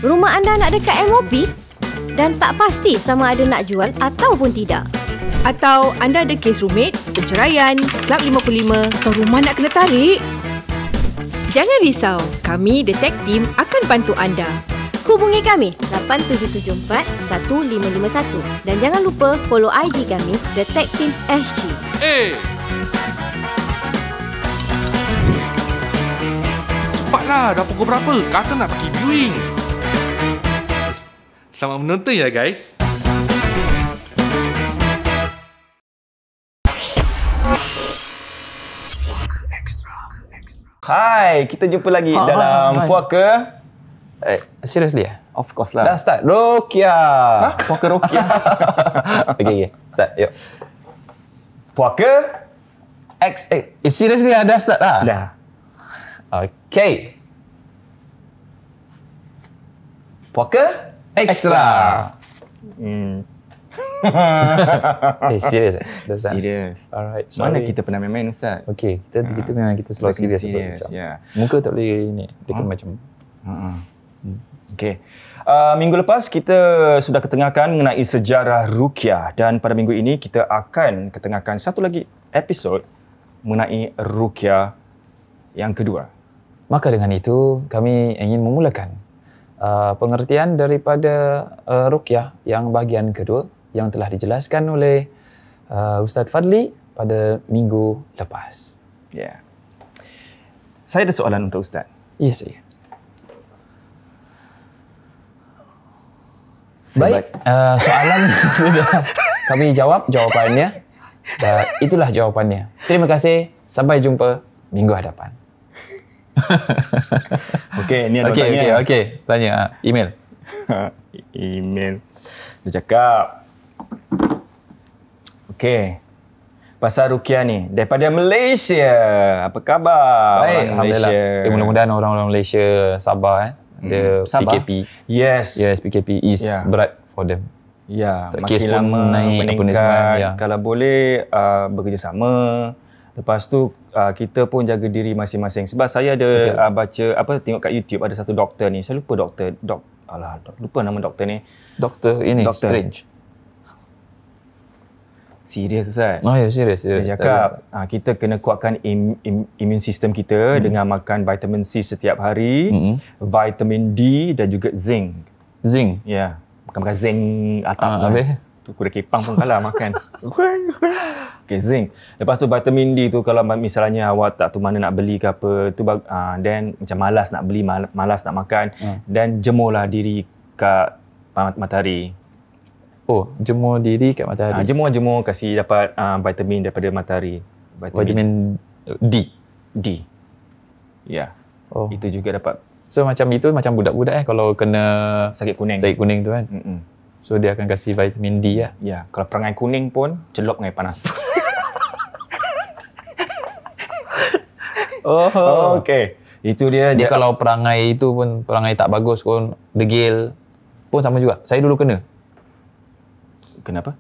Rumah anda nak dekat MOP dan tak pasti sama ada nak jual ataupun tidak. Atau anda ada kes rumit, perceraian, Klub 55 atau rumah nak kena tarik? Jangan risau, kami The Tech Team akan bantu anda. Hubungi kami 8774-1551 dan jangan lupa follow IG kami The Tech Team SG. Cepatlah, dah pukul berapa? Kata nak pergi viewing. Selamat menonton ya guys. Hai, kita jumpa lagi dalam Puaka. Seriously ya? Of course lah. Dah start. Rokia. Puaka Rokia. Okay. Start, yuk. Puaka X. Seriously dah start lah? Dah. Okay. Puaka Extra. Serius Dah start? Serius. Alright. Mana kita pernah main-main Ustaz? Okay, kita memang kita selalu serius. Ya. Muka tak boleh ni. Dia kan macam... Okay. Minggu lepas kita sudah ketengahkan mengenai sejarah Ruqyah dan pada minggu ini kita akan ketengahkan satu lagi episod mengenai Ruqyah yang kedua. Maka dengan itu kami ingin memulakan pengertian daripada Ruqyah yang bahagian kedua yang telah dijelaskan oleh Ustaz Fadli pada minggu lepas. Ya. Saya ada soalan untuk Ustaz. Ya, saya. Baik, soalan sudah kami jawab jawapannya. Dan itulah jawapannya. Terima kasih. Sampai jumpa minggu hadapan. Okey, ni ada tanya. Okey. Tanya email. Email. Dia cakap. Okey. Pasal Ruqyah ni daripada Malaysia. Apa khabar? Baik, orang Malaysia. Mudah-mudahan orang-orang Malaysia sabar The sabar. PKP. Yes, PKP is berat for them. Ya, Kes makin pun lama naik, meningkat. Kalau boleh bekerjasama. Lepas tu kita pun jaga diri masing-masing. Sebab saya ada baca tengok kat YouTube ada satu doktor ni. Saya lupa lupa nama doktor ni. Doktor Strange. Serius Ustaz? Oh ya, serius. Dia cakap kita kena kuatkan imun sistem kita dengan makan vitamin C setiap hari, vitamin D dan juga zinc. Zinc? Ya, makan zinc atap. Tu kuda kepang pun kalah makan. Okay, zinc. Lepas tu vitamin D tu kalau misalnya awak tak tu mana nak beli ke apa, tu then macam malas nak beli, malas nak makan, dan jemurlah diri kat matahari. Oh, jemur diri kat matahari. Jemur kasih dapat vitamin daripada matahari. Vitamin D. Ya. Oh. Itu juga dapat. So macam itu macam budak-budak kalau kena sakit kuning tu kan. So dia akan kasih vitamin D lah. Ya, kalau perangai kuning pun celup dengan air panas. Okey. Itu dia. Dia kalau perangai itu pun perangai tak bagus pun, degil pun sama juga. Saya dulu kena. Kenapa?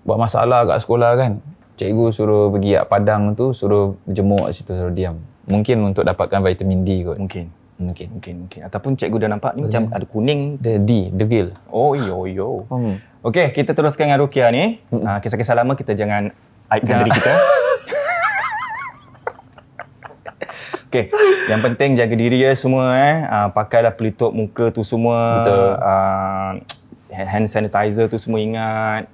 Buat masalah kat sekolah kan. Cikgu suruh pergi kat padang tu, suruh jemur kat situ, suruh diam. Mungkin untuk dapatkan vitamin D kot. Mungkin. Ataupun cikgu dah nampak ni macam ada kuning. Degil. Oh, yo. Okey, kita teruskan dengan Ruqyah ni. Kisah-kisah lama kita jangan aibkan diri kita. Okey, yang penting jaga diri ya semua pakailah pelitup muka tu semua. Betul. Hand sanitizer tu semua ingat.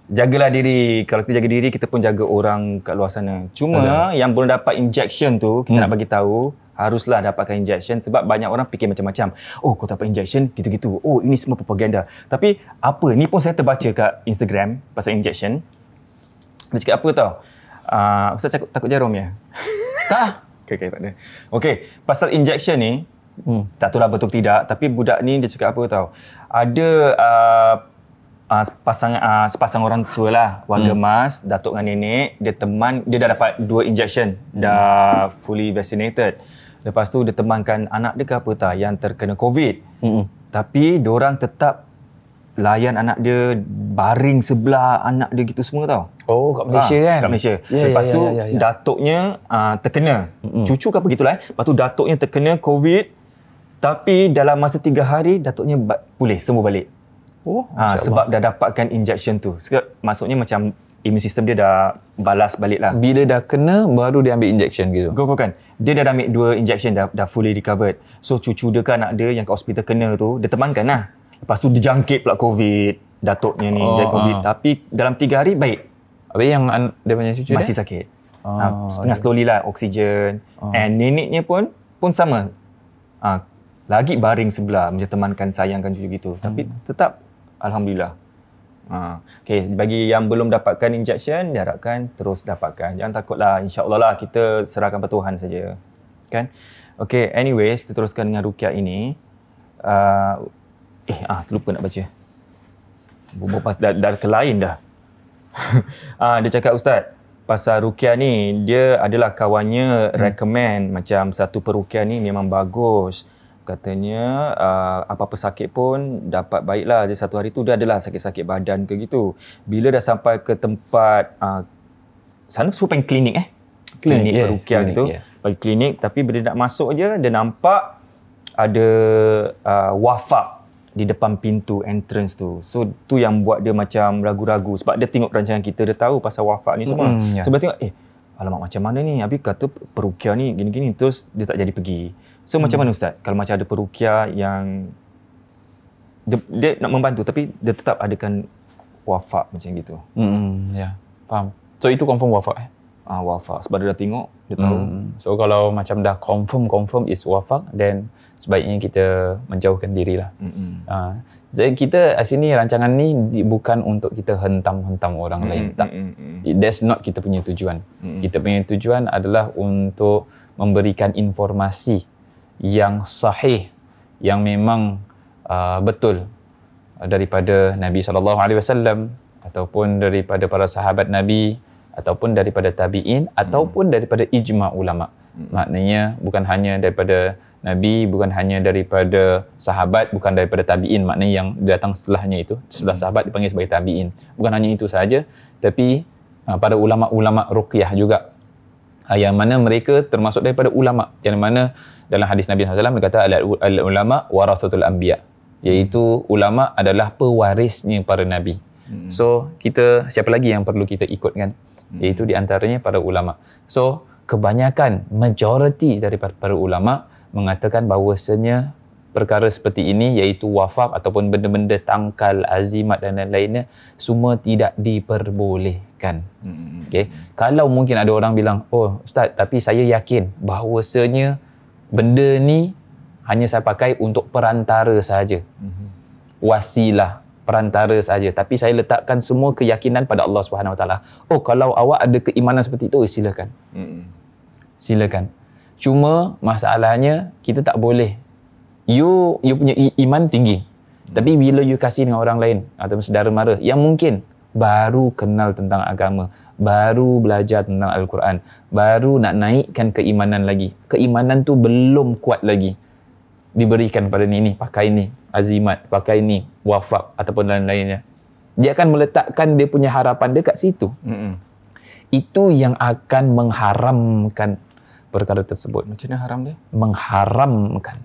Jagalah diri. Kalau kita jaga diri, kita pun jaga orang kat luar sana. Cuma yang belum dapat injection tu, kita nak bagi tahu, haruslah dapatkan injection sebab banyak orang fikir macam-macam. Oh, kau dapat injection gitu-gitu. Oh, ini semua propaganda. Tapi apa? Ni pun saya terbaca kat Instagram pasal injection. Dia cakap apa tau? Ustaz takut jarum ya? Tak. Okay, tak ada. Okey, pasal injection ni, tak tahulah betul tidak, tapi budak ni dia cakap apa tahu? Ada sepasang orang tua lah, warga Mas, datuk dengan nenek, dia dah dapat 2 injection, dah fully vaccinated. Lepas tu dia temankan anak dia ke apa tak yang terkena COVID. Tapi diorang tetap layan anak dia, baring sebelah anak dia gitu semua tau. Oh, kat Malaysia kan? Kat Malaysia. Lepas tu datuknya terkena. Cucu ke apa gitulah. Lepas tu datuknya terkena COVID. Tapi dalam masa 3 hari datuknya pulih sembuh balik. Oh, Sebab dah dapatkan injection tu. Maksudnya macam immune system dia dah balas balik lah. Bila dah kena baru dia ambil injection gitu. Bukan. Dia dah ambil 2 injection dah fully recovered. So cucu dia ke anak dia yang kat hospital kena tu, dia temankan lah. Lepas tu dia jangkit pula COVID. Datuknya ni jangkit COVID. Tapi dalam 3 hari baik. Habis yang dia punya cucu masih dia? Sakit. Setengah slowly lah oksigen. And neneknya pun sama. Lagi baring sebelah macam temankan sayangkan cucu gitu. Tapi tetap alhamdulillah. Okay, bagi yang belum dapatkan injection, diharapkan terus dapatkan. Jangan takutlah, insya-Allah lah kita serahkan pada Tuhan saja. Kan? Okay, anyways, kita teruskan dengan ruqyah ini. Terlupa nak baca. Dah ke lain dah. Dia cakap, Ustaz, pasal ruqyah ni, dia adalah kawannya recommend macam satu peruqyah ni memang bagus. Katanya apa-apa sakit pun dapat baiklah. Dia satu hari tu dia adalah sakit-sakit badan ke gitu. Bila dah sampai ke tempat sana suruh pergi klinik klinik peruqyah gitu. Pergi klinik, tapi bila nak masuk je dia nampak ada wafak di depan pintu entrance tu. So tu yang buat dia macam ragu-ragu sebab dia tengok rancangan kita, dia tahu pasal wafak ni semua. Sebab tengok alamak macam mana ni? Habis kata peruqyah ni gini-gini, terus dia tak jadi pergi. So macam mana Ustaz? Kalau macam ada peruqyah yang dia nak membantu tapi dia tetap adakan wafak macam gitu. Ya, faham. So itu confirm wafak wafak. Sebab dia dah tengok, dia tahu. So kalau macam dah confirm is wafak, then sebaiknya kita menjauhkan diri lah. Jadi kita sini rancangan ni bukan untuk kita hentam-hentam orang lain. Tak. That's not kita punya tujuan. Kita punya tujuan adalah untuk memberikan informasi yang sahih, yang memang betul daripada Nabi SAW ataupun daripada para sahabat Nabi ataupun daripada tabi'in ataupun daripada ijma' ulama'. Maknanya bukan hanya daripada Nabi, bukan hanya daripada sahabat, bukan daripada tabi'in, maknanya yang datang setelahnya itu, setelah sahabat dipanggil sebagai tabi'in. Bukan hanya itu sahaja, tapi para ulama-ulama ruqyah juga, yang mana mereka termasuk daripada ulama, yang mana dalam hadis Nabi SAW dia kata al-ulama warathatul anbiya, iaitu ulama adalah pewarisnya para nabi. So kita, siapa lagi yang perlu kita ikutkan? Iaitu di antaranya para ulama. So kebanyakan, majoriti daripada para ulama mengatakan bahawasanya perkara seperti ini, iaitu wafak ataupun benda-benda tangkal, azimat dan lain-lainnya, semua tidak diperbolehkan. Okay. Kalau mungkin ada orang bilang, oh Ustaz, tapi saya yakin bahawasanya benda ni hanya saya pakai untuk perantara sahaja, wasilah, perantara sahaja, tapi saya letakkan semua keyakinan pada Allah Subhanahu Wa Taala. Oh, kalau awak ada keimanan seperti itu, silakan. Silakan. Cuma masalahnya kita tak boleh. You punya iman tinggi, tapi bila you kasih dengan orang lain atau saudara mara yang mungkin baru kenal tentang agama, baru belajar tentang Al-Quran, baru nak naikkan keimanan lagi, keimanan tu belum kuat lagi, diberikan pada ni pakai ni azimat, pakai ni wafak ataupun lain-lainnya, dia akan meletakkan dia punya harapan dia kat situ. Itu yang akan mengharamkan perkara tersebut. Macam mana haram dia? Mengharamkan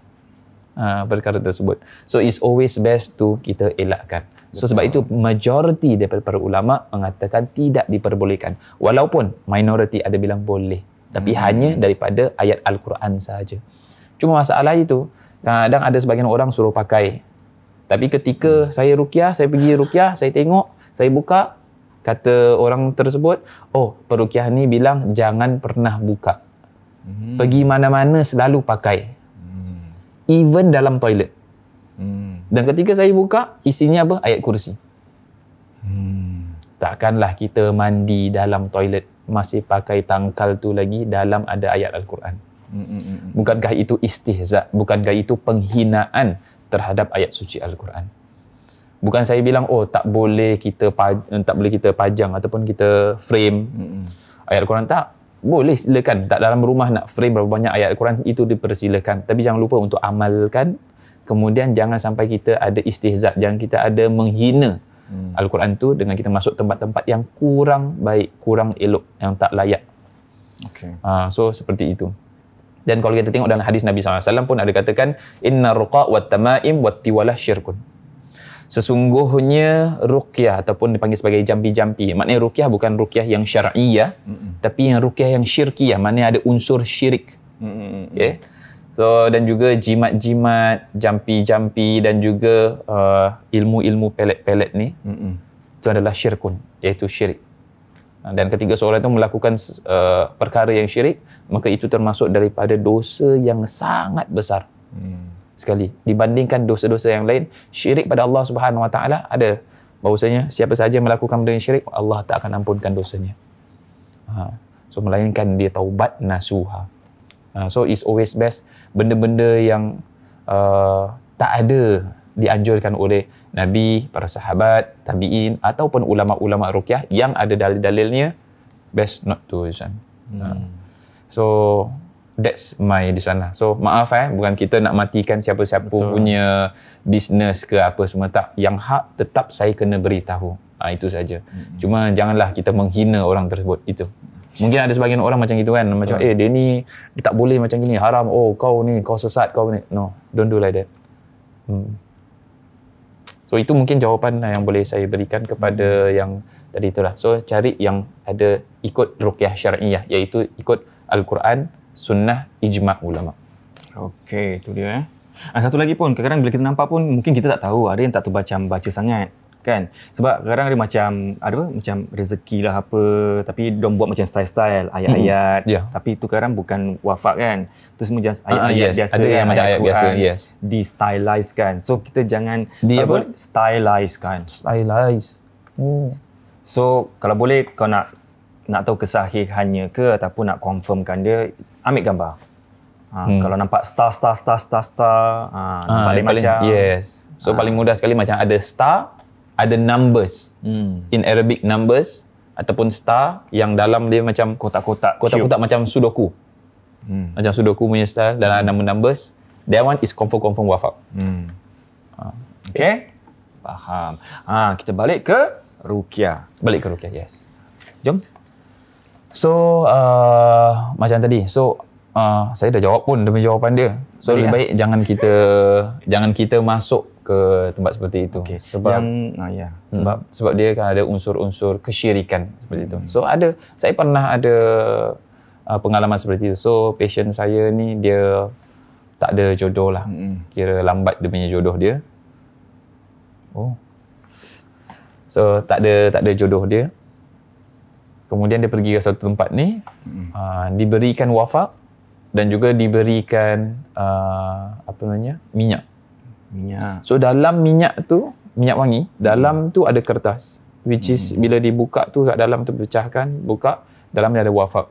perkara tersebut. So it's always best to kita elakkan. So sebab itu majoriti daripada para ulama mengatakan tidak diperbolehkan, walaupun minoriti ada bilang boleh, tapi hanya daripada ayat Al-Quran sahaja. Cuma masalah itu, kadang ada sebagian orang suruh pakai, tapi ketika saya ruqyah, saya pergi ruqyah, saya tengok, saya buka, kata orang tersebut, oh peruqyah ni bilang jangan pernah buka, pergi mana-mana selalu pakai, even dalam toilet. Dan ketika saya buka, isinya apa? Ayat kursi. Takkanlah kita mandi dalam toilet masih pakai tangkal tu lagi, dalam ada ayat Al-Quran. Bukankah itu istihza? Bukankah itu penghinaan terhadap ayat suci Al-Quran? Bukan saya bilang tak boleh kita pajang ataupun kita frame ayat Al-Quran. Tak boleh, silakan. Tak dalam rumah nak frame berapa banyak ayat Al-Quran, itu dipersilakan. Tapi jangan lupa untuk amalkan. Kemudian jangan sampai kita ada istihza, jangan kita ada menghina Al-Quran tu dengan kita masuk tempat-tempat yang kurang baik, kurang elok, yang tak layak. So seperti itu. Dan kalau kita tengok dalam hadis Nabi SAW pun ada katakan, inna ruqa' wat tamaim wat tiwalah syirkun. Sesungguhnya ruqyah ataupun dipanggil sebagai jampi-jampi. Maknanya ruqyah bukan ruqyah yang syar'iyah, tapi yang ruqyah yang syirkiyah. Maknanya ada unsur syirik. Okay? So, dan juga jimat-jimat, jampi-jampi dan juga ilmu-ilmu pelet-pelet ni, itu adalah syirkun, iaitu syirik. Dan ketika seorang itu melakukan perkara yang syirik, maka itu termasuk daripada dosa yang sangat besar sekali. Dibandingkan dosa-dosa yang lain, syirik pada Allah Subhanahu Wa Taala ada bahawasanya siapa sahaja melakukan benda yang syirik, Allah tak akan ampunkan dosanya. So melainkan dia taubat nasuha. So it's always best benda-benda yang tak ada dianjurkan oleh Nabi, para sahabat, tabi'in ataupun ulama-ulama ruqyah yang ada dalil-dalilnya, best not to this one. So that's my this one lah. So maaf bukan kita nak matikan siapa-siapa punya bisnes ke apa semua, tak. Yang hak tetap saya kena beritahu. Itu saja. Cuma janganlah kita menghina orang tersebut. Itu. Mungkin ada sebagian orang macam gitu kan, macam dia ni dia tak boleh macam gini, haram, kau ni kau sesat, kau ni. No, don't do like that. So itu mungkin jawapan yang boleh saya berikan kepada yang tadi itulah. So cari yang ada ikut ruqyah syar'iyah, iaitu ikut Al-Quran, sunnah, ijma' ulama. Okey, itu dia. Satu lagi pun, kadang-kadang bila kita nampak pun mungkin kita tak tahu, ada yang tak baca sangat. Kan? Sebab kadang ada macam rezeki lah apa, tapi diorang buat macam style-style ayat-ayat, tapi itu kadang bukan wafak kan, itu semua just ayat-ayat biasa ada yang macam ayat biasa, di stylize kan, so kita jangan stylize kan, so kalau boleh kau nak tahu kesahihannya ke ataupun nak confirmkan dia, ambil gambar. Kalau nampak star nampak macam so paling mudah sekali macam ada star, ada numbers, in Arabic numbers ataupun star yang dalam dia macam kotak-kotak macam sudoku, macam sudoku punya style, dan ada numbers, that one is confirm wafak. Okay, faham. Kita balik ke ruqyah. Yes. Jom. So macam tadi, so saya dah jawab pun demi jawapan dia. So lebih baik jangan kita masuk ke tempat seperti itu. Sebab sebab dia kan ada unsur-unsur kesyirikan seperti itu. So saya pernah ada pengalaman seperti itu. So patient saya ni dia tak ada jodoh lah. Kira lambat dia punya jodoh dia. So tak ada jodoh dia. Kemudian dia pergi ke satu tempat ni, diberikan wafak dan juga diberikan minyak. So dalam minyak tu, minyak wangi, dalam tu ada kertas, which is bila dibuka tu kat dalam tu pecahkan, buka, dalamnya ada wafak.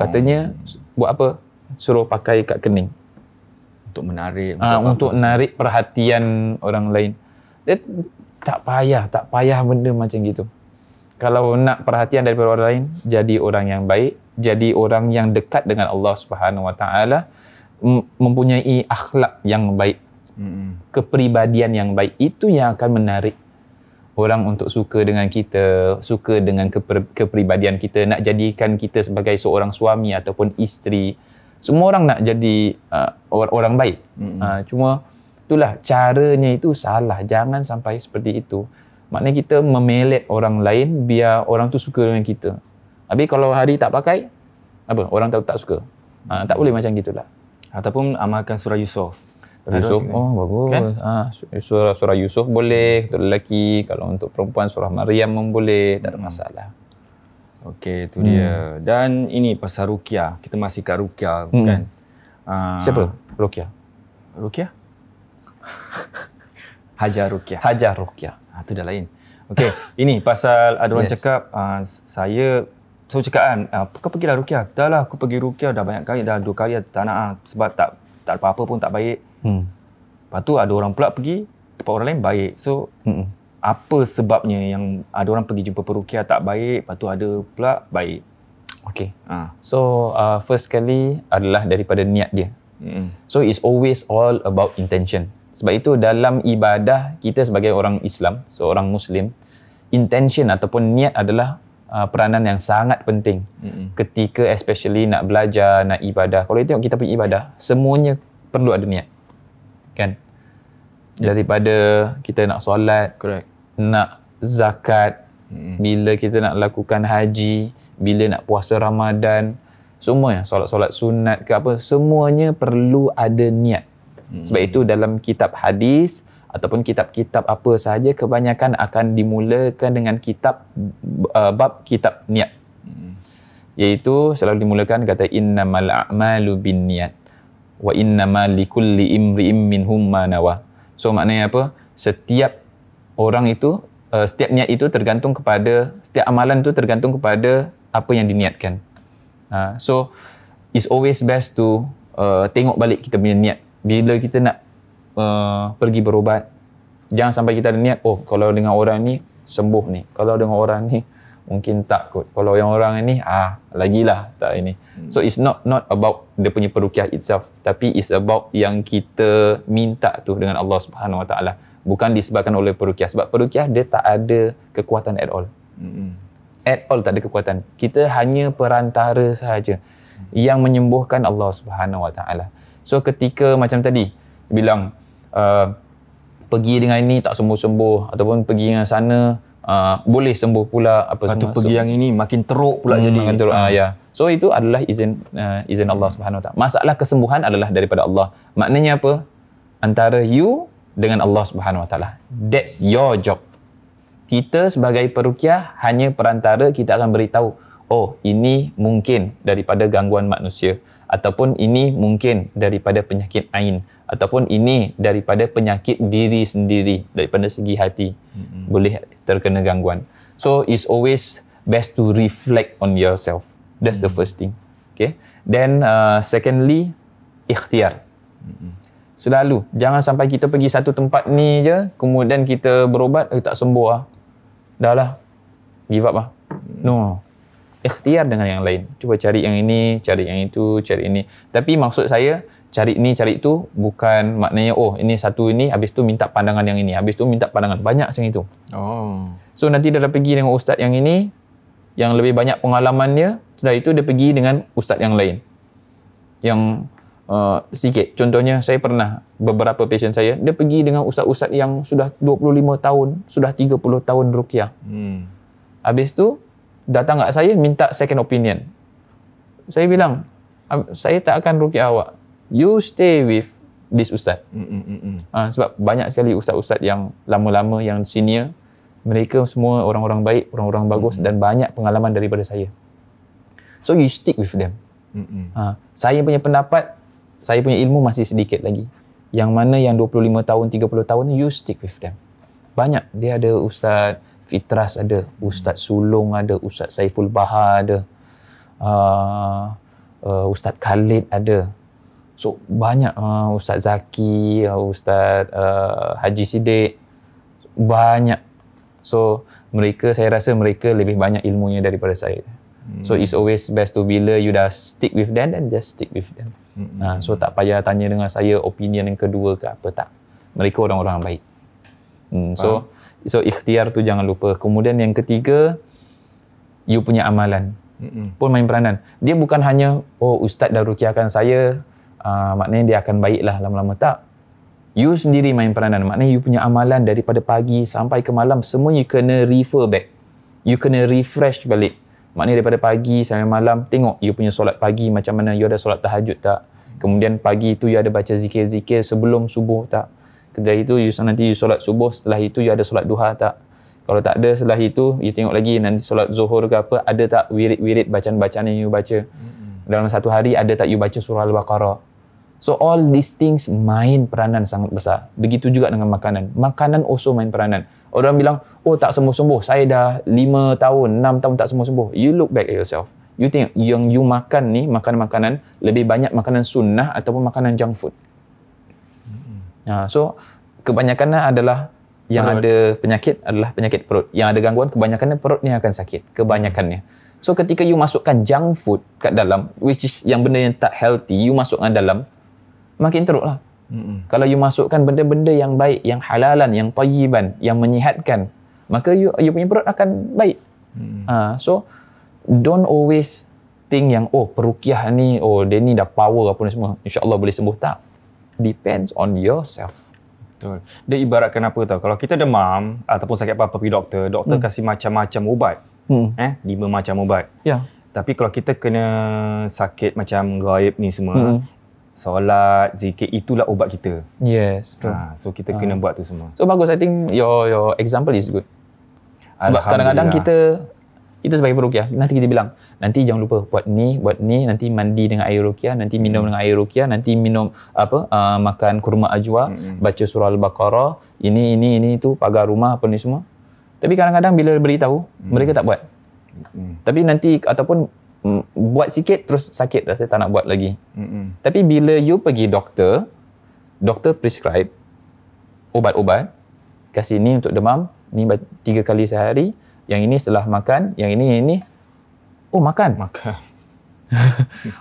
Katanya buat apa? Suruh pakai kat kening untuk menarik untuk menarik perhatian orang lain. Dia tak payah benda macam gitu. Kalau nak perhatian daripada orang lain, jadi orang yang baik, jadi orang yang dekat dengan Allah Subhanahu Wa Taala, mempunyai akhlak yang baik, kepribadian yang baik, itu yang akan menarik orang untuk suka dengan kita, suka dengan kepribadian kita, nak jadikan kita sebagai seorang suami ataupun isteri. Semua orang nak jadi orang baik. Cuma itulah caranya itu salah. Jangan sampai seperti itu. Maknanya kita memelet orang lain biar orang tu suka dengan kita. Habis kalau hari tak pakai, orang tak suka. Tak boleh macam gitulah. Ataupun amalkan surah Yusuf. Yusuf, bagus. Kan? Surah Yusuf boleh untuk lelaki. Kalau untuk perempuan surah Maryam pun boleh. Tak ada masalah. Okey, itu dia. Dan ini pasal ruqyah. Kita masih kat ruqyah, kan? Siapa? Ruqyah? Hajar Ruqyah. Itu dah lain. Okey, ini pasal ada orang cakap saya cakap kan, kau pergilah ruqyah. Dah lah, aku pergi ruqyah dah banyak kali, dah 2 kali tak nak sebab tak apa-apa pun tak baik. Lepas tu ada orang pula pergi tempat orang lain baik. So apa sebabnya yang ada orang pergi jumpa peruqyah tak baik, lepas tu ada pula baik? Okey. So first kali adalah daripada niat dia. So it's always all about intention. Sebab itu dalam ibadah kita sebagai orang Islam, seorang Muslim, intention ataupun niat adalah peranan yang sangat penting ketika especially nak belajar, nak ibadah. Kalau tengok kita punya ibadah, semuanya perlu ada niat. Kan? Daripada kita nak solat, nak zakat, bila kita nak lakukan haji, bila nak puasa Ramadan, semuanya solat-solat sunat ke apa, semuanya perlu ada niat. Sebab itu dalam kitab hadis ataupun kitab-kitab apa sahaja kebanyakan akan dimulakan dengan bab kitab niat. Iaitu selalu dimulakan kata innamal a'malu binniyat wa innamal likulli imri'im minhum ma nawa. So maknanya apa? Setiap orang itu setiap niat itu tergantung kepada, setiap amalan itu tergantung kepada apa yang diniatkan. So it's always best to tengok balik kita punya niat. Bila kita nak pergi berubat, jangan sampai kita ada niat, oh kalau dengan orang ni sembuh ni, kalau dengan orang ni mungkin tak kot, kalau yang orang ni lagilah tak ini. So it's not about dia punya peruqyah itself, tapi it's about yang kita minta tu dengan Allah Subhanahu Wa Taala, bukan disebabkan oleh peruqyah. Sebab peruqyah dia tak ada kekuatan at all. At all tak ada kekuatan. Kita hanya perantara sahaja yang menyembuhkan Allah Subhanahu Wa Taala. So ketika macam tadi bilang pergi dengan ini tak sembuh-sembuh, ataupun pergi dengan sana boleh sembuh pula apa semua. Pergi yang ini makin teruk pula jadi. Makin teruk. Ya. So itu adalah izin Allah Subhanahu Wa Taala. Masalah kesembuhan adalah daripada Allah. Maknanya apa? Antara you dengan Allah Subhanahu Wa Taala. That's your job. Kita sebagai peruqyah hanya perantara, kita akan beritahu, oh ini mungkin daripada gangguan manusia, ataupun ini mungkin daripada penyakit ain, ataupun ini daripada penyakit diri sendiri, daripada segi hati boleh terkena gangguan. So it's always best to reflect on yourself. That's the first thing. Okay. Then secondly, ikhtiar. Selalu jangan sampai kita pergi satu tempat ni je, kemudian kita berobat tak sembuh dah lah, give up lah. No, ikhtiar dengan yang lain. Cuba cari yang ini, cari yang itu, cari ini. Tapi maksud saya, cari ini, cari itu bukan maknanya, oh ini satu ini, habis tu minta pandangan yang ini, habis tu minta pandangan. Banyak macam itu. So nanti dia dah pergi dengan ustaz yang ini, yang lebih banyak pengalamannya, setelah itu dia pergi dengan ustaz yang lain. Yang sikit. Contohnya, saya pernah, beberapa pasien saya, dia pergi dengan ustaz-ustaz yang sudah 25 tahun, sudah 30 tahun ruqyah. Habis tu, datang kat saya minta second opinion. Saya bilang, saya tak akan ruqyah awak. You stay with this ustaz. Sebab banyak sekali ustaz-ustaz yang lama-lama, yang senior, mereka semua orang-orang baik, orang-orang bagus dan banyak pengalaman daripada saya. So you stick with them. Saya punya pendapat, saya punya ilmu masih sedikit lagi. Yang mana yang 25 tahun, 30 tahun, you stick with them. Banyak. Dia ada Ustaz Fitras ada, Ustaz Sulong ada, Ustaz Saiful Bahar ada, Ustaz Khalid ada. So banyak, Ustaz Zaki, Ustaz Haji Siddiq, banyak. So mereka, saya rasa mereka lebih banyak ilmunya daripada saya. So it's always best to, bila you dah stick with them, then just stick with them. So tak payah tanya dengan saya opinion yang kedua ke apa, tak. Mereka orang-orang baik. So ikhtiar tu jangan lupa. Kemudian yang ketiga, you punya amalan pun main peranan. Dia bukan hanya, oh ustaz dah ruqyahkan saya, maknanya dia akan baiklah lama-lama. Tak. You sendiri main peranan. Maknanya you punya amalan daripada pagi sampai ke malam, semua you kena refer back. You kena refresh balik. Maknanya daripada pagi sampai malam, tengok you punya solat pagi macam mana, you ada solat tahajud tak? Kemudian pagi tu you ada baca zikir-zikir sebelum subuh tak? Kemudian itu nanti you solat subuh, setelah itu you ada solat duha tak? Kalau tak ada, setelah itu you tengok lagi nanti solat zuhur ke apa, ada tak wirid-wirid bacaan-bacaan yang you baca? Dalam satu hari ada tak you baca surah Al-Baqarah? So all these things main peranan sangat besar. Begitu juga dengan makanan. Makanan also main peranan. Orang bilang, oh tak sembuh-sembuh, saya dah 5 tahun, 6 tahun tak sembuh-sembuh. You look back at yourself. You tengok yang you makan ni, makanan-makanan, lebih banyak makanan sunnah ataupun makanan junk food. So kebanyakan adalah yang ada penyakit adalah penyakit perut. Yang ada gangguan, kebanyakannya perutnya akan sakit. Kebanyakannya. So ketika you masukkan junk food kat dalam, which is yang benda yang tak healthy, you masukkan dalam, makin teruk lah. Kalau you masukkan benda-benda yang baik, yang halalan, yang tayyiban, yang menyihatkan, maka you punya perut akan baik. So don't always think yang peruqyah ni, dia ni dah power apa ni semua, insya-Allah boleh sembuh. Tak. Depends on yourself. Betul. Dia ibaratkan apa tau, kalau kita demam ataupun sakit apa-apa pergi doktor kasih macam-macam ubat. 5 macam ubat. Ya. Tapi kalau kita kena sakit macam gaib ni semua, solat, zikir, itulah ubat kita. Yes. So kita kena buat tu semua. So bagus, I think your example is good. Sebab kadang-kadang kita sebagai peruqyah, nanti kita bilang, nanti jangan lupa buat ni, nanti mandi dengan air ruqyah, nanti minum dengan air ruqyah, nanti minum makan kurma ajwa, baca surah Al-Baqarah, ini tu pagar rumah apa ni semua. Tapi kadang-kadang bila beritahu, mereka tak buat. Tapi nanti ataupun buat sikit terus sakit, rasa tak nak buat lagi. Tapi bila you pergi doktor prescribe ubat-ubat, kasih ni untuk demam, ni 3 kali sehari, yang ini setelah makan, yang ini. Makan.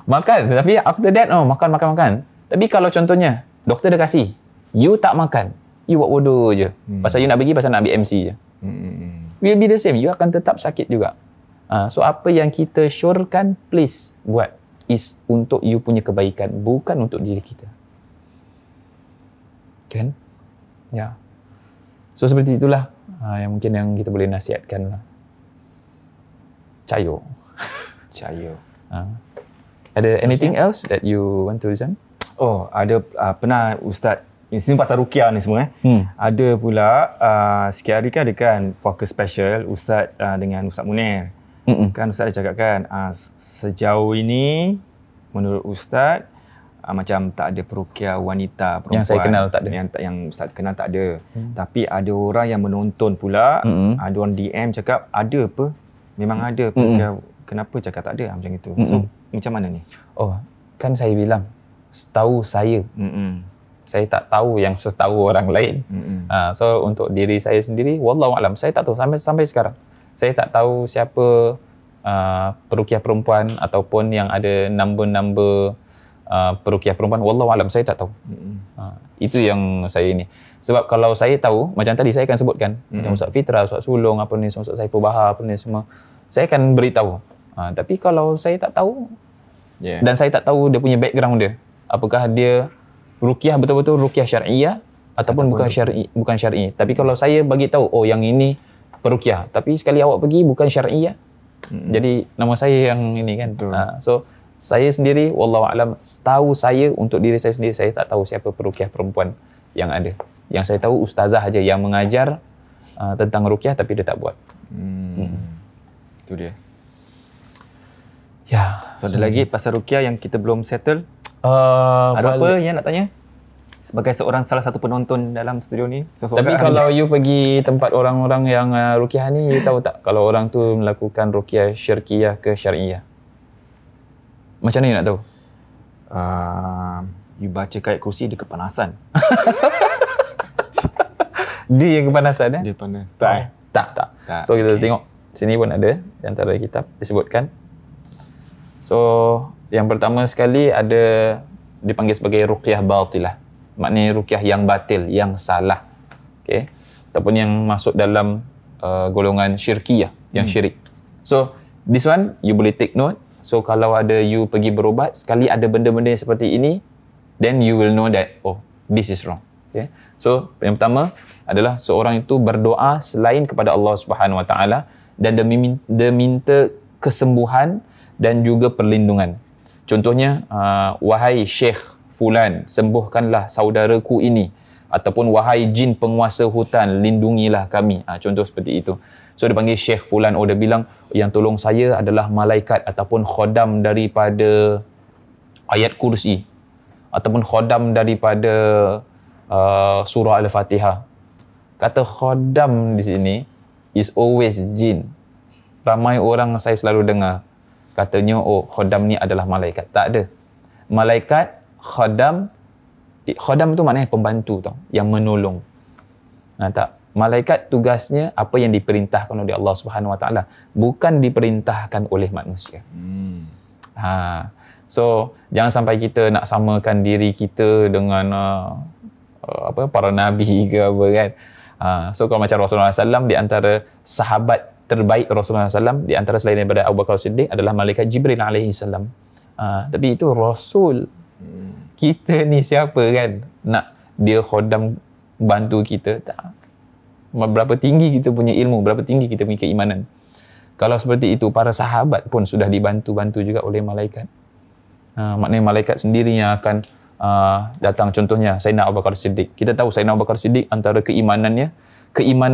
Makan. Tapi after that, makan. Tapi kalau contohnya, doktor dah kasih, you tak makan, you buat bodoh je. Pasal you nak pergi, pasal nak ambil MC je. Will be the same. You akan tetap sakit juga. So apa yang kita syorkan, please buat. Is untuk you punya kebaikan, bukan untuk diri kita. Kan? Ya. So seperti itulah yang mungkin yang kita boleh nasihatkan lah. Cayo. Ada anything else that you want to listen? Ada pernah Ustaz, ini pasal ruqyah ni semua ada pula sikit hari kan ada kan fokus special Ustaz dengan Ustaz Munir. Kan Ustaz dah cakap kan sejauh ini menurut Ustaz macam tak ada peruqyah wanita perempuan yang saya kenal tak ada, yang Ustaz kenal tak ada. Tapi ada orang yang menonton pula, ada orang DM cakap ada apa, memang ada peruqyah, kenapa cakap tak ada macam itu. So macam mana ni? Kan saya bilang setahu saya, saya tak tahu yang setahu orang lain. So untuk diri saya sendiri, wallahu alam, saya tak tahu sampai sekarang. Saya tak tahu siapa peruqyah perempuan ataupun yang ada number peruqyah perempuan, wallahu alam, saya tak tahu. Itu yang saya ini. Sebab kalau saya tahu, macam tadi saya akan sebutkan, macam Ustaz Fitra, Ustaz Sulong, apa ni, Ustaz Saiful Bahar, apa ni semua, saya akan beritahu. Tapi kalau saya tak tahu, dan saya tak tahu dia punya background dia, apakah dia ruqyah betul-betul ruqyah syar'iyah ataupun bukan syar'i. Tapi kalau saya bagi tahu, yang ini peruqyah, tapi sekali awak pergi bukan syar'iyah, jadi nama saya yang ini kan. So saya sendiri, wallahu alam, setahu saya untuk diri saya sendiri, saya tak tahu siapa peruqyah perempuan yang ada. Yang saya tahu ustazah aja yang mengajar tentang ruqyah tapi dia tak buat. Itu dia. Ya. So ada lagi pasal ruqyah yang kita belum settle? Ada apa yang nak tanya? Sebagai salah satu penonton dalam studio ni. Tapi kalau you pergi tempat orang-orang yang ruqyah ni, you tahu tak kalau orang tu melakukan ruqyah syirkiyah ke syar'iyah? Macam mana you nak tahu? You baca ayat kursi, dia kepanasan. Dia yang kepanasan Dia panas. Tak. So kita tengok sini pun ada di antara kitab disebutkan. So yang pertama sekali ada dipanggil sebagai ruqyah batilah. Maknanya ruqyah yang batil, yang salah. Okay. Ataupun yang masuk dalam golongan syirkiyah, yang syirik. So this one you boleh take note. So kalau ada you pergi berubat, sekali ada benda-benda yang seperti ini, then you will know that this is wrong. Okay. So yang pertama adalah seorang itu berdoa selain kepada Allah Subhanahu Wa Taala dan dia minta kesembuhan dan juga perlindungan. Contohnya, wahai Syekh Fulan, sembuhkanlah saudaraku ini, ataupun wahai jin penguasa hutan, lindungilah kami. Contoh seperti itu. So dia panggil Syekh Fulan, dia bilang yang tolong saya adalah malaikat ataupun khodam daripada ayat kursi ataupun khodam daripada surah Al-Fatihah. Kata khodam di sini is always jin. Ramai orang saya selalu dengar katanya khodam ni adalah malaikat. Tak ada. Malaikat, khodam tu maknanya pembantu tau, yang menolong. Tak. Malaikat tugasnya apa yang diperintahkan oleh Allah Subhanahu Wa Taala, bukan diperintahkan oleh manusia. So jangan sampai kita nak samakan diri kita dengan para nabi ke apa kan. So kalau macam Rasulullah SAW, di antara sahabat terbaik Rasulullah SAW di antara selain daripada Abu Bakar Siddiq adalah malaikat Jibril alaihi salam. Tapi itu Rasul. Kita ni siapa kan nak dia khodam bantu kita? Tak. Berapa tinggi kita punya ilmu, berapa tinggi kita punya keimanan. Kalau seperti itu, para sahabat pun sudah dibantu-bantu juga oleh malaikat. Maknanya malaikat sendiri yang akan datang. Contohnya Sayyidina Abu Bakar Siddiq. Kita tahu Sayyidina Abu Bakar Siddiq antara keimanan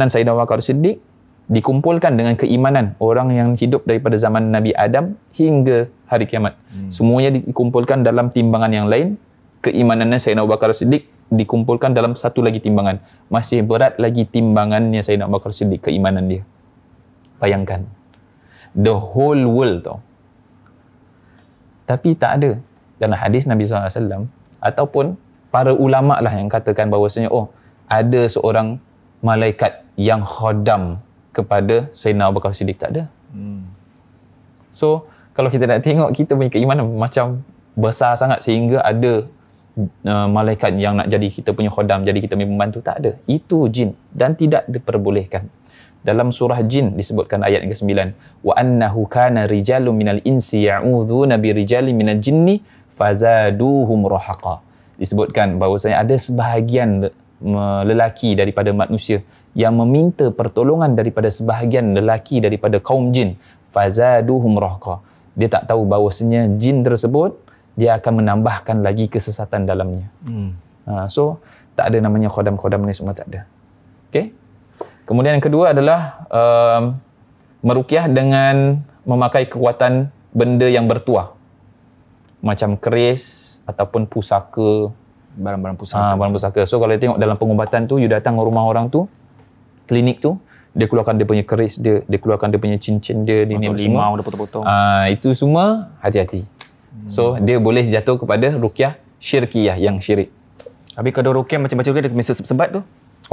Sayyidina Abu Bakar Siddiq dikumpulkan dengan keimanan orang yang hidup daripada zaman Nabi Adam hingga hari kiamat. Semuanya dikumpulkan dalam timbangan yang lain. Keimanannya Sayyidina Abu Bakar Siddiq dikumpulkan dalam satu lagi timbangan. Masih berat lagi timbangannya Sayyidina Abu Bakar Siddiq, keimanan dia. Bayangkan. The whole world tau. Tapi tak ada dalam hadis Nabi SAW ataupun para ulama lah yang katakan bahawasanya ada seorang malaikat yang khodam kepada Sayyidina Abu Bakar Siddiq. Tak ada. So kalau kita nak tengok kita punya keimanan macam besar sangat sehingga ada malaikat yang nak jadi kita punya khodam, jadi kita punya pembantu. Tak ada. Itu jin dan tidak diperbolehkan. Dalam surah Jin disebutkan ayat yang ke-9, wa annahu kana rijalun minal insi ya'udzuuna bi rijalin minal jinni fazaduhum rahaqa. Disebutkan bahawasanya ada sebahagian lelaki daripada manusia yang meminta pertolongan daripada sebahagian lelaki daripada kaum jin, fazaduhum rahaqa. Dia tak tahu bahawasanya jin tersebut dia akan menambahkan lagi kesesatan dalamnya. So tak ada namanya khodam-khodam ni, semua tak ada. Okey. Kemudian yang kedua adalah meruqyah dengan memakai kekuatan benda yang bertuah. Macam keris ataupun pusaka, barang-barang pusaka. Barang pusaka. So kalau tengok dalam pengubatan tu, you datang ke rumah orang tu, klinik tu, dia keluarkan dia punya keris dia keluarkan dia punya cincin dia, ni limau dah potong-potong. Itu semua hati-hati. So dia boleh jatuh kepada ruqyah syirkiyah, yang syirik. Habis kalau ruqyah macam baca ruqyah dia mesti sebat tu?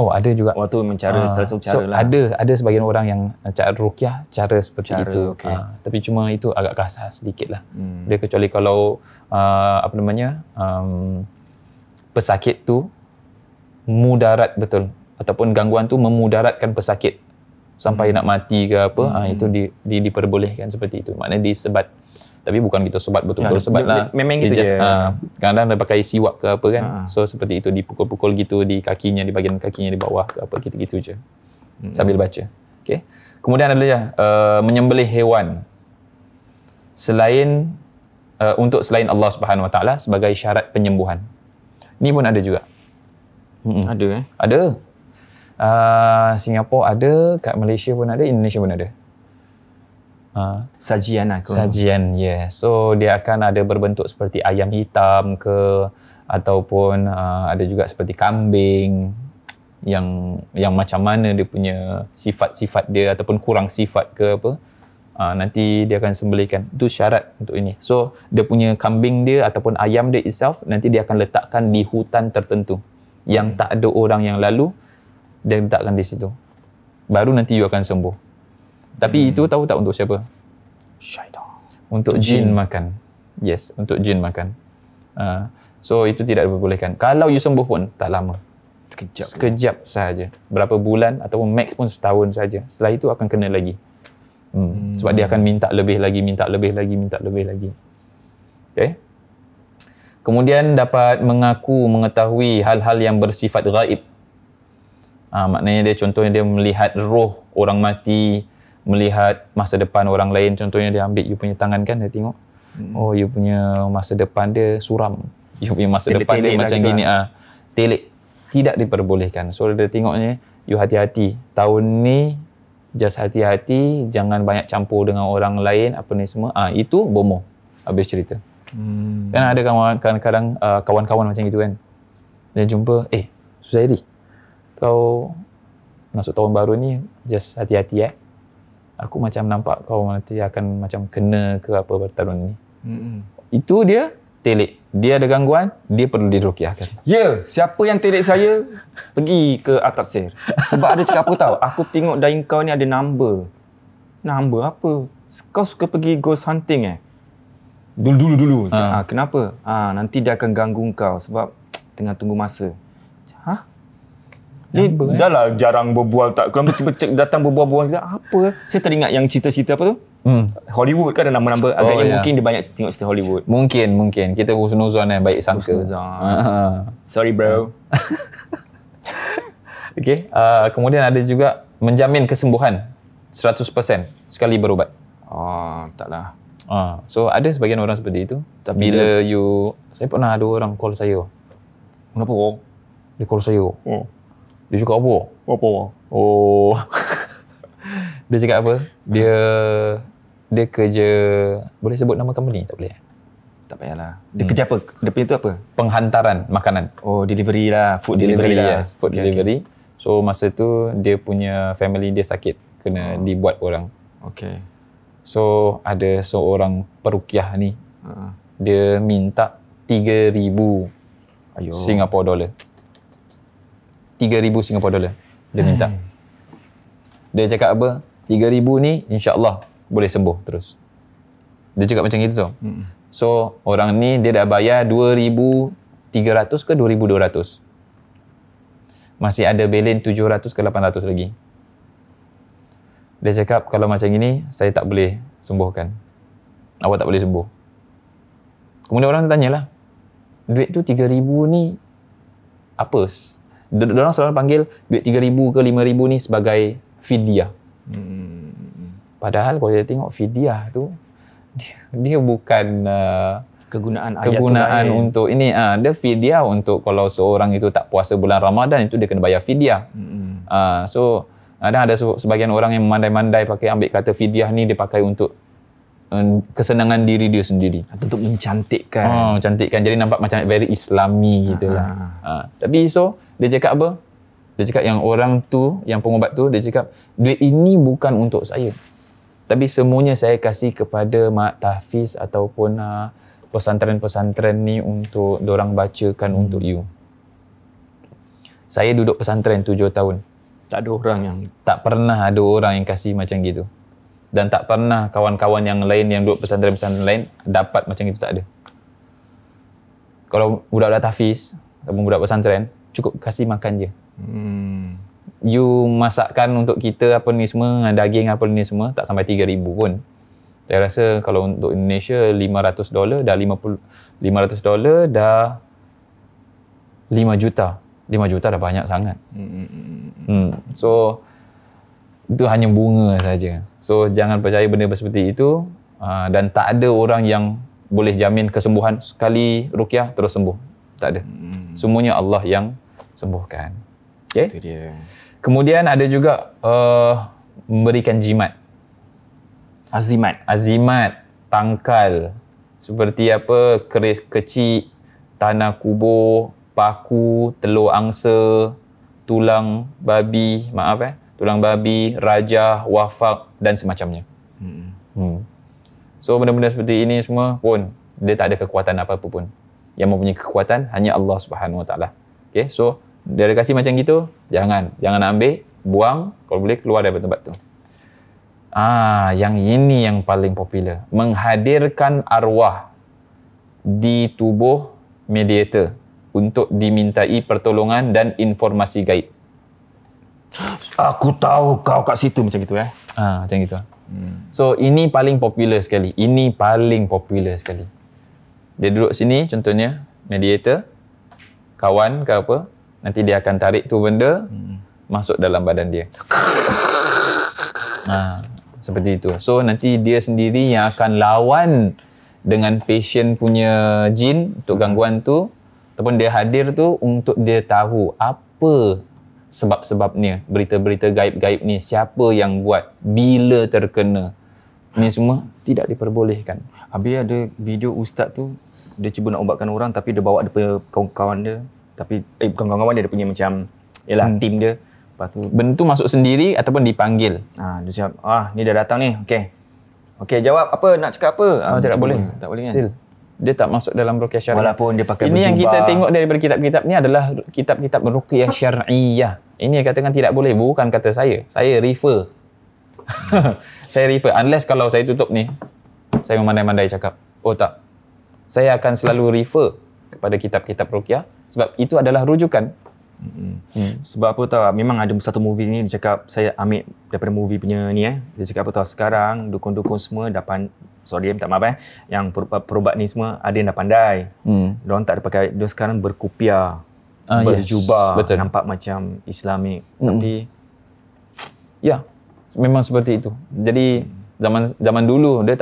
Ada juga. Tu cara salah satu cara lah. Ada sebagian orang yang cara ruqyah cara seperti itu. Okay. Tapi cuma itu agak kasar sedikit lah. Dia kecuali kalau pesakit tu mudarat betul ataupun gangguan tu memudaratkan pesakit sampai nak mati ke apa, itu diperbolehkan seperti itu. Maknanya disebat. Tapi bukan kita sebat betul-betul sebat lah. Memang gitu je. Kadang-kadang dia pakai siwak ke apa kan. So seperti itu, dipukul-pukul gitu di kakinya, di bahagian kakinya di bawah ke apa, gitu-gitu je. Sambil baca. Okay. Kemudian adalah menyembelih hewan selain untuk selain Allah Subhanahu Wa Taala sebagai syarat penyembuhan. Ni pun ada juga. Ada Ada. Singapura ada, kat Malaysia pun ada, Indonesia pun ada. Sajian lah. Sajian, yes. So dia akan ada berbentuk seperti ayam hitam ke, ataupun ada juga seperti kambing yang macam mana dia punya sifat-sifat dia ataupun kurang sifat ke apa, nanti dia akan sembelihkan. Itu syarat untuk ini. So dia punya kambing dia ataupun ayam dia itself nanti dia akan letakkan di hutan tertentu yang tak ada orang yang lalu, dia letakkan di situ. Baru nanti you akan sembuh. Tapi itu tahu tak untuk siapa? Syaitan. Untuk jin makan. Yes, untuk jin makan. So itu tidak diperbolehkan. Kalau you sembuh pun tak lama. Sekejap sahaja. Berapa bulan ataupun max pun setahun saja. Setelah itu akan kena lagi. Sebab dia akan minta lebih lagi. Okay. Kemudian dapat mengetahui hal-hal yang bersifat gaib. Maknanya dia contohnya dia melihat roh orang mati, melihat masa depan orang lain. Contohnya dia ambil you punya tangan kan, dia tengok you punya masa depan dia suram, you punya masa depan dia macam gini, telik. Tidak diperbolehkan. So dia tengoknya, you hati-hati tahun ni, just hati-hati, jangan banyak campur dengan orang lain apa ni semua. Itu bomoh, habis cerita. Kan ada kadang-kadang kawan-kawan macam gitu kan, dia jumpa, Suzairi, kau masuk tahun baru ni just hati-hati aku macam nampak kau nanti akan macam kena ke apa bertahun ni. Itu dia telik. Dia ada gangguan, dia perlu diruqyahkan. Siapa yang telik saya pergi ke atap sir. Sebab ada cakap apa tahu? Aku tengok dahi kau ni ada number. Number apa? Kau suka pergi ghost hunting Dulu. Kenapa? Nanti dia akan ganggu kau sebab tengah tunggu masa. Ni dah lah jarang berbual tak. Kalau tiba-tiba datang berbual-bual apa? Saya teringat yang cerita-cerita apa tu? Hollywood kan ada nama-nama. Agaknya mungkin dia banyak tengok cerita Hollywood. Mungkin. Kita husnuzon baik sangka. Sorry bro. Okey, kemudian ada juga menjamin kesembuhan 100% sekali berubat. Taklah. So ada sebagian orang seperti itu. Tapi bila saya pernah ada orang call saya. Kenapa kau? Dia call saya. Dia cakap apa? Dia cakap apa? Dia kerja, boleh sebut nama company? Tak boleh? Tak payahlah. Dia kerja apa? Dia punya tu apa? Penghantaran makanan. Delivery lah. Food delivery lah. Yes, food delivery. So masa tu dia punya family dia sakit. Kena dibuat orang. Okay. So ada seorang perukiah ni. Dia minta 3,000 Singapore dollar. 3,000 Singapore dollar dia minta. Dia cakap apa? 3,000 ni insya-Allah boleh sembuh terus. Dia cakap macam itu tau. So orang ni dia dah bayar 2,300 ke 2,200. Masih ada balance 700 ke 800 lagi. Dia cakap kalau macam ini saya tak boleh sembuhkan. Awak tak boleh sembuh. Kemudian orang tanyalah, duit tu 3,000 ni apa? Diorang selalu panggil duit 3,000 ke 5,000 ni sebagai fidyah. Padahal kalau dia tengok fidyah tu, dia bukan kegunaan untuk ini. Dia fidyah untuk kalau seorang itu tak puasa bulan Ramadan, itu dia kena bayar fidyah. So ada sebagian orang yang mandai-mandai pakai ambil kata fidyah ni dia pakai untuk kesenangan diri dia sendiri. Untuk mencantikkan. Cantikkan. Jadi nampak macam very Islami gitulah. Tapi so dia cakap apa? Dia cakap yang orang tu, yang pengubat tu, dia cakap duit ini bukan untuk saya. Tapi semuanya saya kasih kepada mak tahfiz ataupun pesantren-pesantren ni untuk dorang bacakan untuk you. Saya duduk pesantren 7 tahun. Tak pernah ada orang yang kasih macam gitu. Dan tak pernah kawan-kawan yang lain yang duduk pesantren-pesantren lain dapat macam itu, tak ada. Kalau budak-budak tahfiz ataupun budak pesantren, cukup kasih makan je. You masakkan untuk kita apa ni semua, daging apa ni semua, tak sampai 3,000 pun. Saya rasa kalau untuk Indonesia $500 dah $500 dah 5 juta. 5 juta dah banyak sangat. So itu hanya bunga saja. So jangan percaya benda seperti itu, dan tak ada orang yang boleh jamin kesembuhan sekali ruqyah terus sembuh. Tak ada. Semuanya Allah yang sembuhkan. Okay? Itu dia. Kemudian ada juga memberikan jimat. Azimat, tangkal. Seperti apa? Keris kecil, tanah kubur, paku, telur angsa, tulang babi, tulang babi, rajah, wafak dan semacamnya. So benda-benda seperti ini semua pun dia tak ada kekuatan apa-apa pun. Yang mempunyai kekuatan hanya Allah Subhanahu Wa Taala. Okay, so dia ada kasih macam gitu, jangan ambil, buang, kalau boleh keluar dari tempat tu. Yang ini yang paling popular, menghadirkan arwah di tubuh mediator untuk dimintai pertolongan dan informasi gaib. Aku tahu kau kat situ macam gitu Macam gitu. So ini paling popular sekali. Dia duduk sini contohnya, mediator, kawan ke apa, nanti dia akan tarik tu benda masuk dalam badan dia. Seperti itu. So nanti dia sendiri yang akan lawan dengan patient punya jin untuk gangguan tu, ataupun dia hadir tu untuk dia tahu apa sebab-sebabnya, berita-berita gaib-gaib ni, siapa yang buat, bila terkena. Ni semua tidak diperbolehkan. Habis ada video ustaz tu, dia cuba nak ubatkan orang tapi dia bawa dia punya kawan-kawan dia. Tapi bukan kawan-kawan dia punya macam tim dia. Lepas tu benda tu masuk sendiri ataupun dipanggil. Dia cakap, ni dah datang ni. Okey, jawab apa, nak cakap apa? Tak boleh kan. Still dia tak masuk dalam ruqyah syar'i. Walaupun dia pakai ini berjubah. Yang kita tengok daripada kitab-kitab ni adalah kitab-kitab ruqyah syar'iyah. Ini katakan tidak boleh, bukan kata saya. Saya refer. Saya refer. Unless kalau saya tutup ni, saya memandai-mandai cakap, tak. Saya akan selalu refer kepada kitab-kitab ruqyah sebab itu adalah rujukan. Sebab apa tahu, memang ada satu movie ni dia cakap, saya ambil daripada movie punya ni dia cakap apa tahu, sekarang dukun-dukun semua dah minta maaf yang perubat ni semua ada yang dah pandai. Diorang tak ada pakai, dia sekarang berkupiah, berjubah, betul. nampak macam Islamik. Tapi ya, memang seperti itu. Jadi zaman dulu dia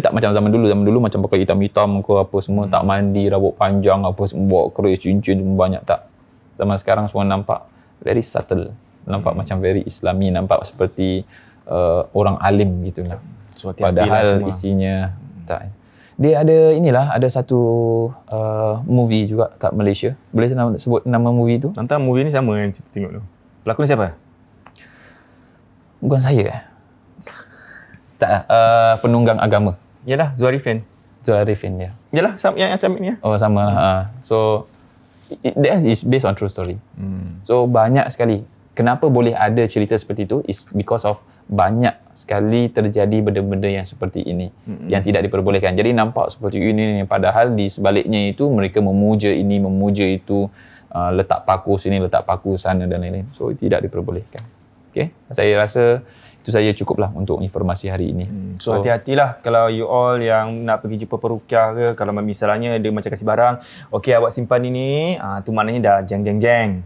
tak macam zaman dulu. Zaman dulu macam pakai hitam-hitam ke apa semua, tak mandi, rambut panjang apa semua, bawa keris, cincin banyak, tak. Zaman sekarang semua nampak very subtle. Nampak macam very Islami, nampak seperti orang alim gitulah. So, padahal isinya tak. Dia ada satu movie juga kat Malaysia. Boleh sebut nama movie tu? Nanti movie ni sama yang kita tengok tu. Pelakon siapa? Bukan saya. Tak, penunggang agama. Yalah, Zuarifin. Ya. Yalah, yang macam ni. Oh, sama lah. So, that is based on true story. So, banyak sekali. Kenapa boleh ada cerita seperti itu is because of banyak sekali terjadi benda-benda yang seperti ini yang tidak diperbolehkan. Jadi nampak seperti ini, padahal di sebaliknya itu mereka memuja ini, memuja itu, letak paku sini, letak paku sana dan lain-lain. So, tidak diperbolehkan. Okay? Saya rasa itu saja cukuplah untuk informasi hari ini. So hati-hatilah kalau you all yang nak pergi jumpa perukiah ke, kalau misalnya dia macam kasih barang, okey awak simpan ini, tu maknanya dah jeng.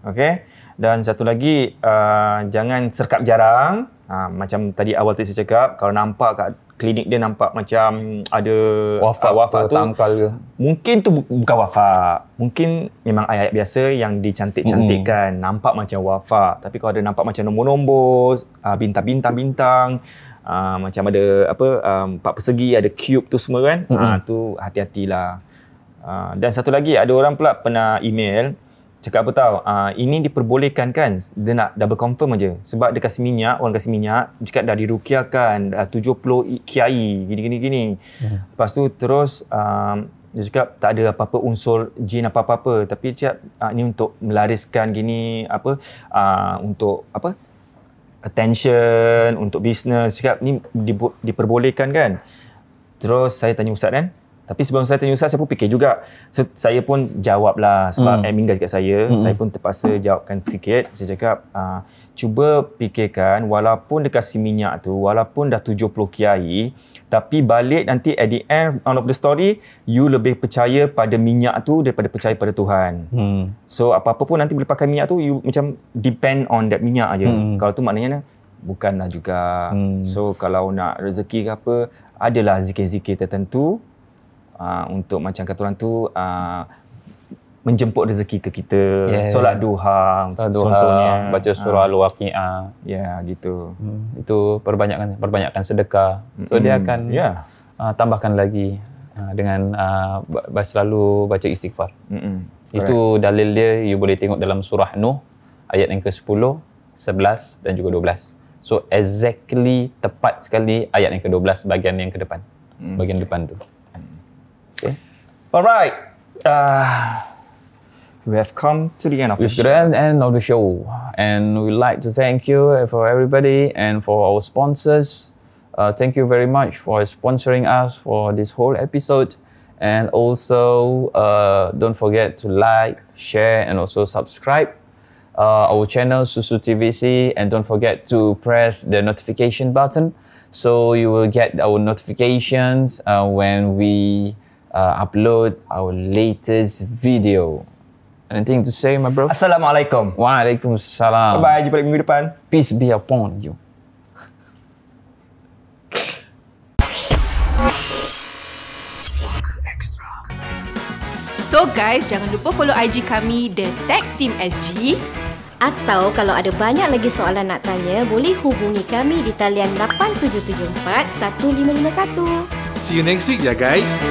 Okey. Dan satu lagi, jangan serkap jarang. Macam tadi awal tadi saya cakap, kalau nampak kat klinik dia nampak macam ada wafat tu, tangkal ke. Mungkin tu bukan wafat. Mungkin memang ayat biasa yang dicantik-cantikkan, nampak macam wafat. Tapi kalau ada nampak macam nombor-nombor, bintang-bintang, macam ada empat persegi, ada cube tu semua kan, tu hati-hatilah. Dan satu lagi, ada orang pula pernah email cakap apa tahu, ini diperbolehkan kan, dia nak double confirm aja sebab dia kasih minyak, orang kasih minyak, cakap dah dirukiahkan 70 kiai gini. Lepas tu terus dia cakap tak ada apa-apa unsur jin apa-apa, tapi dia cakap ni untuk melariskan gini untuk attention, untuk bisnes. Cakap ni diperbolehkan kan. Terus saya tanya ustaz kan, tapi sebelum saya tanya ustaz, saya pun fikir juga. So, saya pun jawablah sebab admin guys kat saya. Saya pun terpaksa jawabkan sikit. Saya cakap, cuba fikirkan walaupun dia kasih minyak tu, walaupun dah 70 kiai, tapi balik nanti at the end of the story, you lebih percaya pada minyak tu daripada percaya pada Tuhan. So, apa-apa pun nanti boleh pakai minyak tu, you macam depend on that minyak aja. Kalau tu maknanya bukanlah juga. So, kalau nak rezeki ke apa, adalah zikir-zikir tertentu untuk macam kata orang tu menjemput rezeki ke kita. Solat duha contohnya, baca surah Al-Waqi'ah. Ya, gitu. Itu perbanyakkan sedekah. So dia akan tambahkan lagi dengan selalu baca istighfar. Itu dalil dia, you boleh tengok dalam surah Nuh ayat yang ke-10, 11 dan juga 12. So exactly, tepat sekali ayat yang ke-12 bahagian yang ke depan. Bahagian depan tu. Okay. Alright. We have come to the end of the show. End of the show, and we'd like to thank you for everybody and for our sponsors. Thank you very much for sponsoring us for this whole episode, and also don't forget to like, share, and also subscribe our channel Susu TVC, and don't forget to press the notification button so you will get our notifications when we upload our latest video. Anything to say, my bro? Assalamualaikum. Waalaikumsalam. Bye-bye, jumpa lagi minggu depan. Peace be upon you. So guys, jangan lupa follow IG kami The Tech Team SG. Atau kalau ada banyak lagi soalan nak tanya, boleh hubungi kami di talian 8774 1551. See you next week ya guys.